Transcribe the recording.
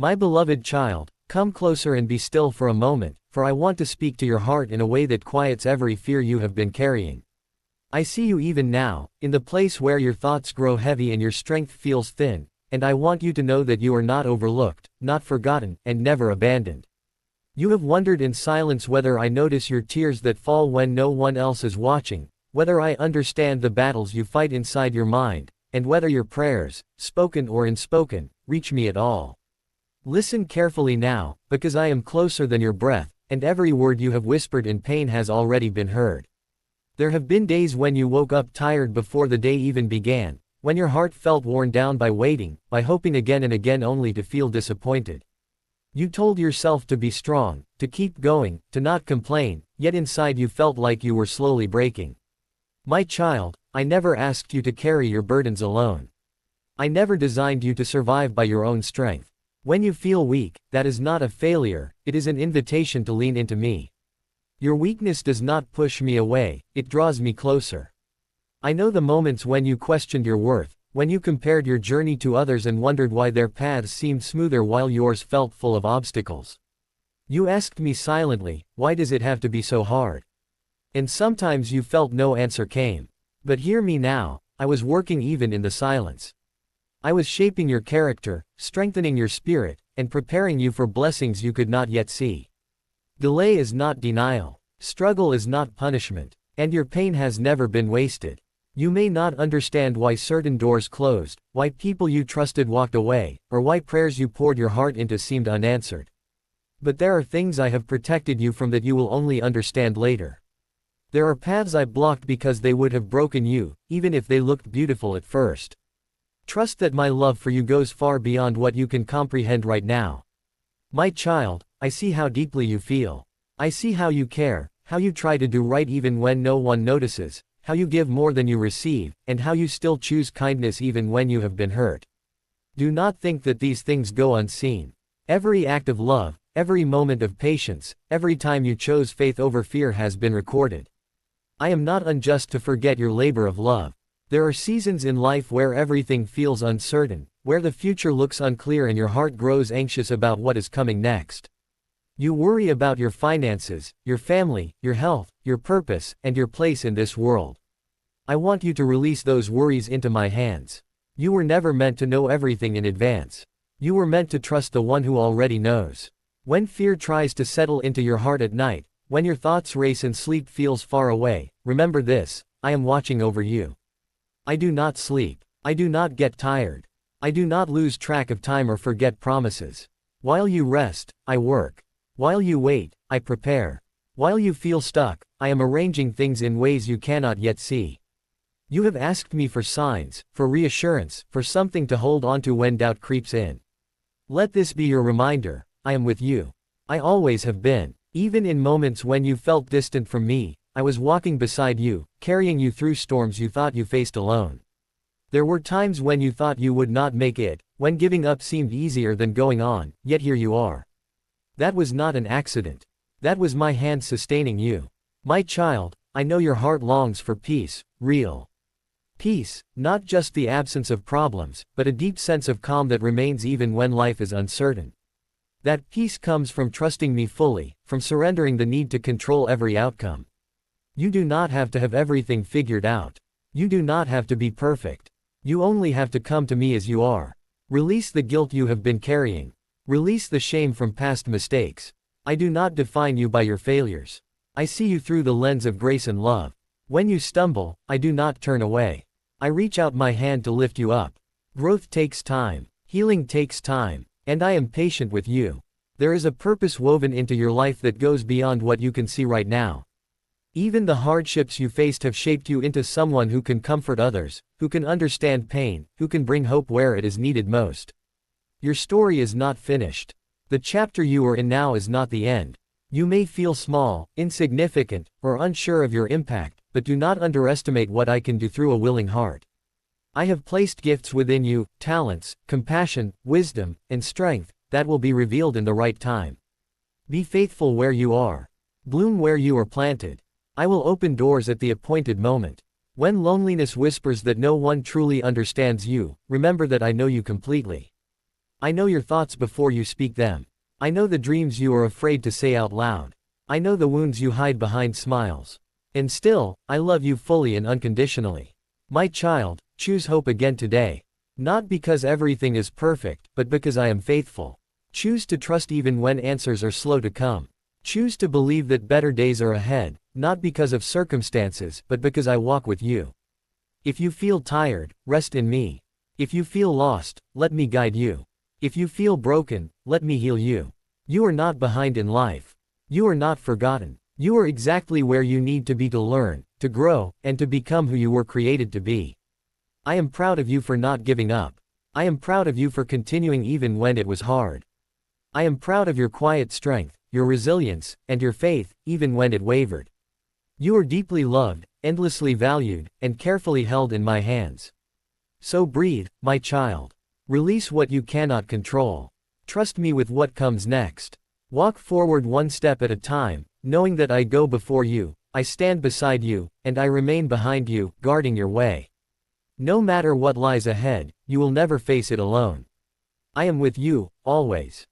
My beloved child, come closer and be still for a moment, for I want to speak to your heart in a way that quiets every fear you have been carrying. I see you even now, in the place where your thoughts grow heavy and your strength feels thin, and I want you to know that you are not overlooked, not forgotten, and never abandoned. You have wondered in silence whether I notice your tears that fall when no one else is watching, whether I understand the battles you fight inside your mind, and whether your prayers, spoken or unspoken, reach me at all. Listen carefully now, because I am closer than your breath, and every word you have whispered in pain has already been heard. There have been days when you woke up tired before the day even began, when your heart felt worn down by waiting, by hoping again and again only to feel disappointed. You told yourself to be strong, to keep going, to not complain, yet inside you felt like you were slowly breaking. My child, I never asked you to carry your burdens alone. I never designed you to survive by your own strength. When you feel weak, that is not a failure, it is an invitation to lean into me. Your weakness does not push me away, it draws me closer. I know the moments when you questioned your worth, when you compared your journey to others and wondered why their paths seemed smoother while yours felt full of obstacles. You asked me silently, why does it have to be so hard? And sometimes you felt no answer came. But hear me now, I was working even in the silence. I was shaping your character, strengthening your spirit, and preparing you for blessings you could not yet see. Delay is not denial. Struggle is not punishment. And your pain has never been wasted. You may not understand why certain doors closed, why people you trusted walked away, or why prayers you poured your heart into seemed unanswered. But there are things I have protected you from that you will only understand later. There are paths I blocked because they would have broken you, even if they looked beautiful at first. Trust that my love for you goes far beyond what you can comprehend right now. My child, I see how deeply you feel. I see how you care, how you try to do right even when no one notices, how you give more than you receive, and how you still choose kindness even when you have been hurt. Do not think that these things go unseen. Every act of love, every moment of patience, every time you chose faith over fear has been recorded. I am not unjust to forget your labor of love. There are seasons in life where everything feels uncertain, where the future looks unclear and your heart grows anxious about what is coming next. You worry about your finances, your family, your health, your purpose, and your place in this world. I want you to release those worries into my hands. You were never meant to know everything in advance. You were meant to trust the one who already knows. When fear tries to settle into your heart at night, when your thoughts race and sleep feels far away, remember this, I am watching over you. I do not sleep. I do not get tired. I do not lose track of time or forget promises. While you rest, I work. While you wait, I prepare. While you feel stuck, I am arranging things in ways you cannot yet see. You have asked me for signs, for reassurance, for something to hold onto when doubt creeps in. Let this be your reminder, I am with you. I always have been. Even in moments when you felt distant from me, I was walking beside you, carrying you through storms you thought you faced alone. There were times when you thought you would not make it, when giving up seemed easier than going on, yet here you are. That was not an accident. That was my hand sustaining you. My child, I know your heart longs for peace, real peace, not just the absence of problems, but a deep sense of calm that remains even when life is uncertain. That peace comes from trusting me fully, from surrendering the need to control every outcome. You do not have to have everything figured out. You do not have to be perfect. You only have to come to me as you are. Release the guilt you have been carrying. Release the shame from past mistakes. I do not define you by your failures. I see you through the lens of grace and love. When you stumble, I do not turn away. I reach out my hand to lift you up. Growth takes time. Healing takes time. And I am patient with you. There is a purpose woven into your life that goes beyond what you can see right now. Even the hardships you faced have shaped you into someone who can comfort others, who can understand pain, who can bring hope where it is needed most. Your story is not finished. The chapter you are in now is not the end. You may feel small, insignificant, or unsure of your impact, but do not underestimate what I can do through a willing heart. I have placed gifts within you, talents, compassion, wisdom, and strength, that will be revealed in the right time. Be faithful where you are. Bloom where you are planted. I will open doors at the appointed moment. When loneliness whispers that no one truly understands you, remember that I know you completely. I know your thoughts before you speak them. I know the dreams you are afraid to say out loud. I know the wounds you hide behind smiles. And still, I love you fully and unconditionally. My child, choose hope again today. Not because everything is perfect, but because I am faithful. Choose to trust even when answers are slow to come. Choose to believe that better days are ahead, not because of circumstances, but because I walk with you. If you feel tired, rest in me. If you feel lost, let me guide you. If you feel broken, let me heal you. You are not behind in life. You are not forgotten. You are exactly where you need to be to learn, to grow, and to become who you were created to be. I am proud of you for not giving up. I am proud of you for continuing even when it was hard. I am proud of your quiet strength, your resilience, and your faith, even when it wavered. You are deeply loved, endlessly valued, and carefully held in my hands. So breathe, my child. Release what you cannot control. Trust me with what comes next. Walk forward one step at a time, knowing that I go before you, I stand beside you, and I remain behind you, guarding your way. No matter what lies ahead, you will never face it alone. I am with you, always.